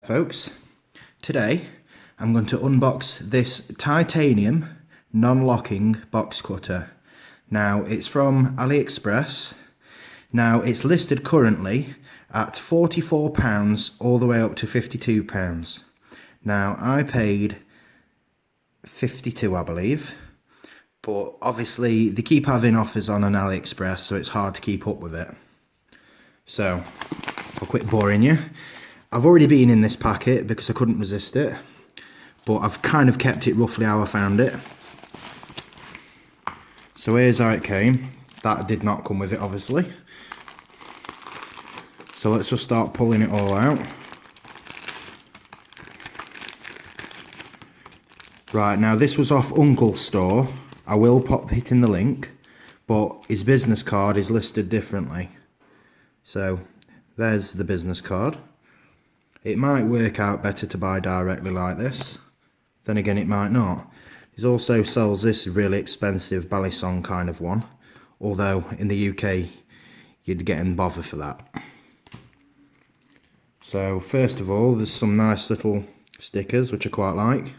Folks, today I'm going to unbox this titanium non-locking box cutter. Now it's from AliExpress. Now it's listed currently at £44 all the way up to £52. Now I paid £52 I believe, but obviously they keep having offers on AliExpress, so it's hard to keep up with it. So I'll quit boring you. I've already been in this packet because I couldn't resist it, but I've kind of kept it roughly how I found it. So here's how it came. That did not come with it, obviously. So let's just start pulling it all out. Right, now this was off Uncle's store. I will pop it in the link, but his business card is listed differently. So there's the business card. It might work out better to buy directly like this. Then again, it might not. He also sells this really expensive Balisong kind of one, although in the UK you'd get in bother for that. So first of all, there's some nice little stickers which I quite like.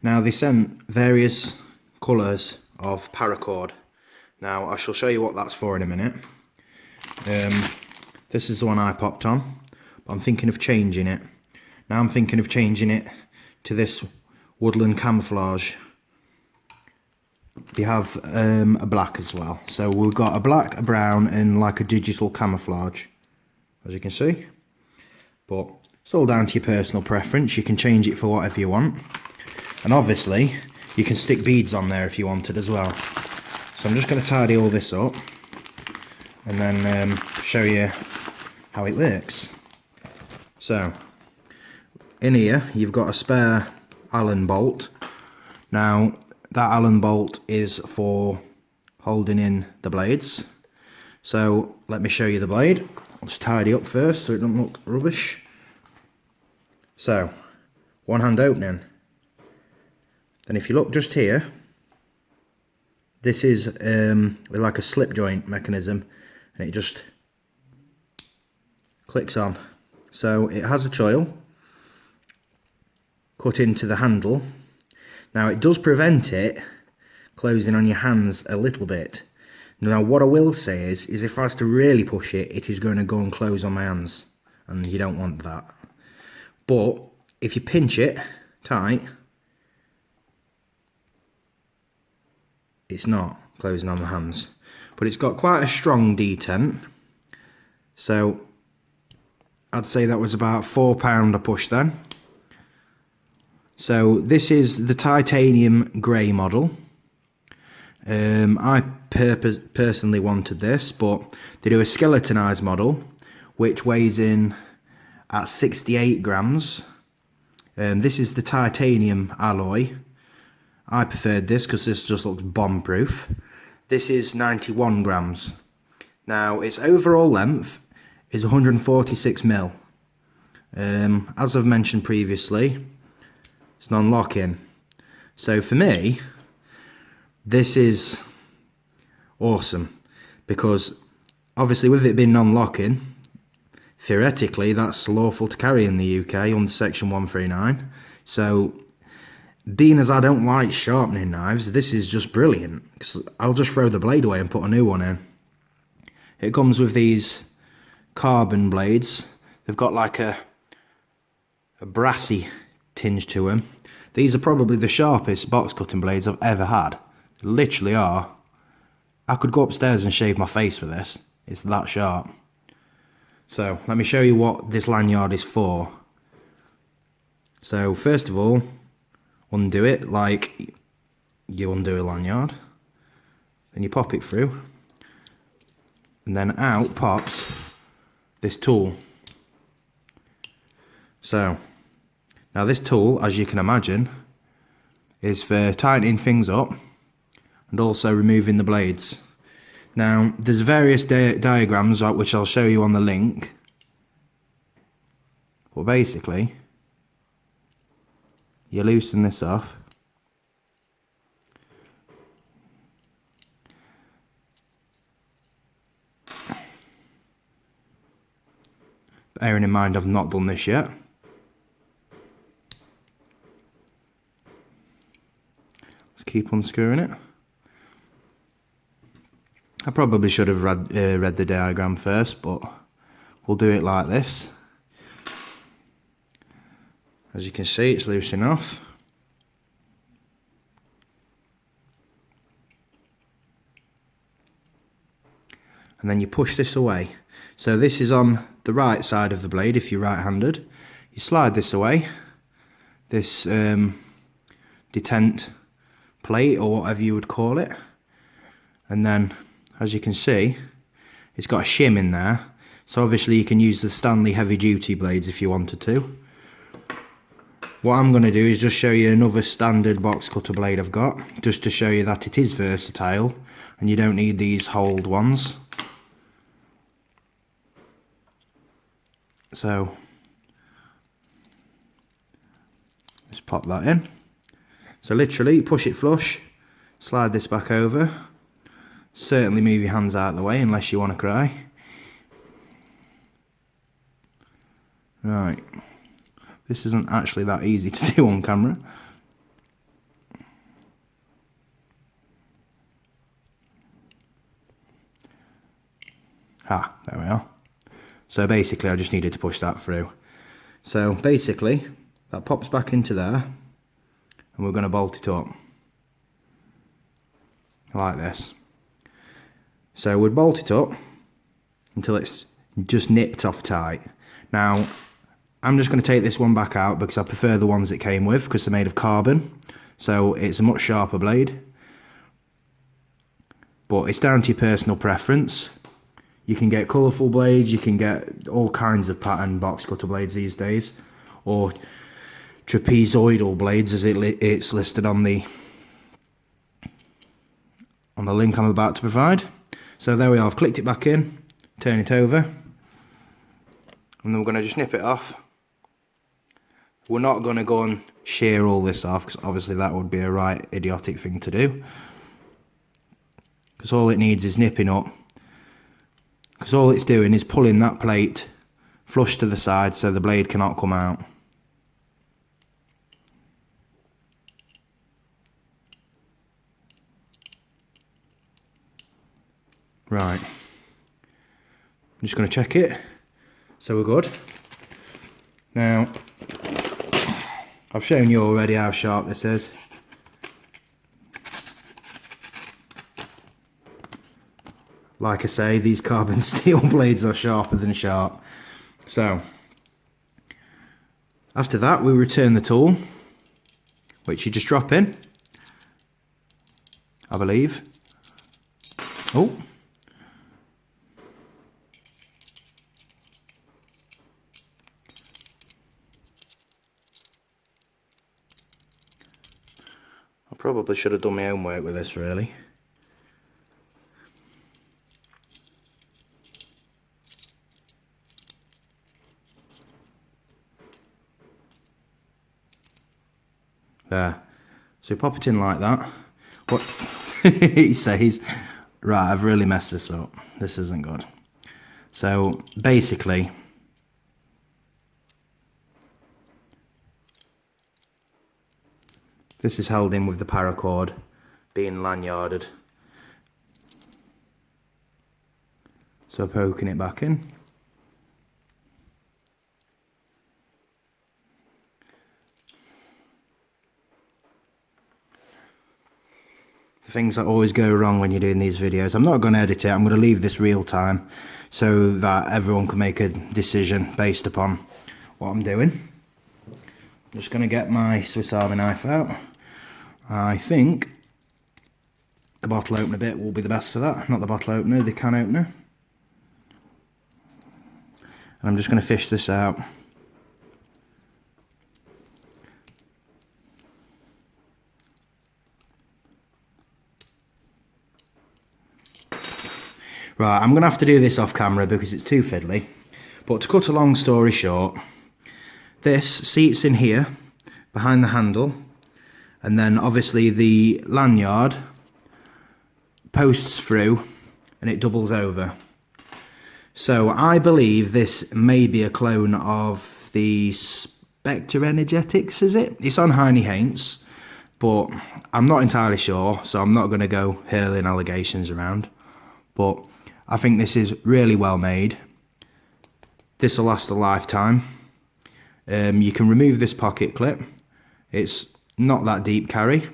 Now they sent various colours of paracord. Now I shall show you what that's for in a minute. This is the one I popped on, but I'm thinking of changing it. Now I'm thinking of changing it to this woodland camouflage. They have a black as well. So we've got a black, a brown, and like a digital camouflage, as you can see. But it's all down to your personal preference. You can change it for whatever you want. And obviously, you can stick beads on there if you wanted as well. So I'm just going to tidy all this up and then show you how it works. So, in here, you've got a spare Allen bolt. Now, that Allen bolt is for holding in the blades. So, let me show you the blade. I'll just tidy up first so it doesn't look rubbish. So, one hand opening. Then if you look just here, this is like a slip joint mechanism, and it just clicks on. So it has a choil cut into the handle. Now it does prevent it closing on your hands a little bit. Now what I will say is if I was to really push it, it is going to go and close on my hands, and you don't want that. But if you pinch it tight, it's not closing on the hands. But it's got quite a strong detent. So I'd say that was about £4 a push then. So this is the titanium grey model. I personally wanted this, but they do a skeletonized model which weighs in at 68 grams. This is the titanium alloy. I preferred this because this just looks bomb proof. This is 91 grams. Now its overall length is 146 mil. As I've mentioned previously, it's non-locking. So for me, this is awesome, because obviously with it being non-locking, theoretically that's lawful to carry in the UK under section 139. So being as I don't like sharpening knives, this is just brilliant, because I'll just throw the blade away and put a new one in. It comes with these carbon blades. They've got like a brassy tinge to them. These are probably the sharpest box cutting blades I've ever had. They literally are. I could go upstairs and shave my face with this. It's that sharp. So let me show you what this lanyard is for. So first of all, undo it like you undo a lanyard. Then you pop it through. And then out pops this tool. So, now this tool, as you can imagine, is for tightening things up and also removing the blades. Now, there's various diagrams which I'll show you on the link. But basically, you loosen this off. bearing in mind I've not done this yet. Let's keep unscrewing it. I probably should have read the diagram first, but we'll do it like this. As you can see, it's loose enough. And then you push this away. So this is on the right side of the blade if you're right-handed. You slide this away, this detent plate or whatever you would call it, and then as you can see it's got a shim in there, so obviously you can use the Stanley heavy duty blades if you wanted to. What I'm going to do is just show you another standard box cutter blade I've got, just to show you that it is versatile and you don't need these holed ones. So just pop that in. So literally push it flush, slide this back over, certainly move your hands out of the way unless you want to cry. Right, this isn't actually that easy to do on camera. Ah, there we are. So basically I just needed to push that through. So basically that pops back into there and we're going to bolt it up like this. So we'd bolt it up until it's just nipped off tight. Now I'm just going to take this one back out because I prefer the ones it came with because they're made of carbon, so it's a much sharper blade, but it's down to your personal preference. You can get colourful blades, you can get all kinds of pattern box cutter blades these days, or trapezoidal blades as it's listed on the link I'm about to provide. So there we are, I've clicked it back in, turn it over, and then we're going to just nip it off. We're not going to go and shear all this off because obviously that would be a right idiotic thing to do, because all it needs is nipping up, because all it's doing is pulling that plate flush to the side so the blade cannot come out. Right, I'm just going to check it, so we're good. Now, I've shown you already how sharp this is. Like I say, these carbon steel blades are sharper than sharp. So, after that we return the tool, which you just drop in, I believe. Oh. I probably should have done my own work with this really. There. So pop it in like that. What he says, right, I've really messed this up. This isn't good. So basically, this is held in with the paracord being lanyarded. So poking it back in. The things that always go wrong when you're doing these videos. I'm not going to edit it, I'm going to leave this real time so that everyone can make a decision based upon what I'm doing. I'm just going to get my Swiss Army knife out. I think the bottle opener bit will be the best for that, not the bottle opener, the can opener. And I'm just going to fish this out. Right, I'm going to have to do this off camera because it's too fiddly. But to cut a long story short, this seats in here, behind the handle, and then obviously the lanyard posts through and it doubles over. So I believe this may be a clone of the Spectre Energetics, is it? It's on Heine Haints, but I'm not entirely sure, so I'm not going to go hurling allegations around. But I think this is really well made. This will last a lifetime. You can remove this pocket clip. It's not that deep carry,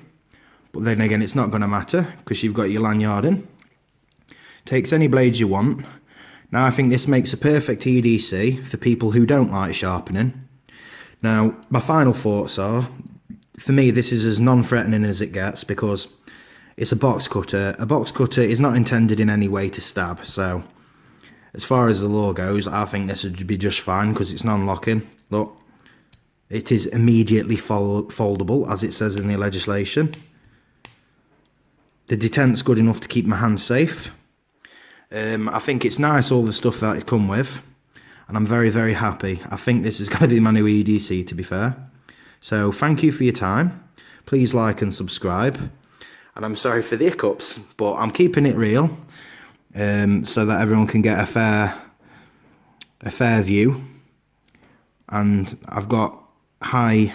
but then again it's not going to matter because you've got your lanyard in. Takes any blades you want. Now I think this makes a perfect EDC for people who don't like sharpening. Now my final thoughts are, for me this is as non-threatening as it gets because it's a box cutter. A box cutter is not intended in any way to stab, so as far as the law goes I think this would be just fine because it's non-locking. Look, it is immediately foldable as it says in the legislation. The detent's good enough to keep my hands safe. I think it's nice all the stuff that it come with, and I'm very, very happy. I think this is going to be my new EDC, to be fair. So thank you for your time. Please like and subscribe. And I'm sorry for the hiccups, but I'm keeping it real, so that everyone can get a fair view. And I've got high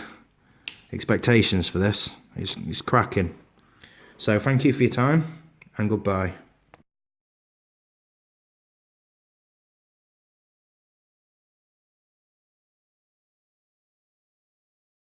expectations for this. It's cracking. So thank you for your time, and goodbye.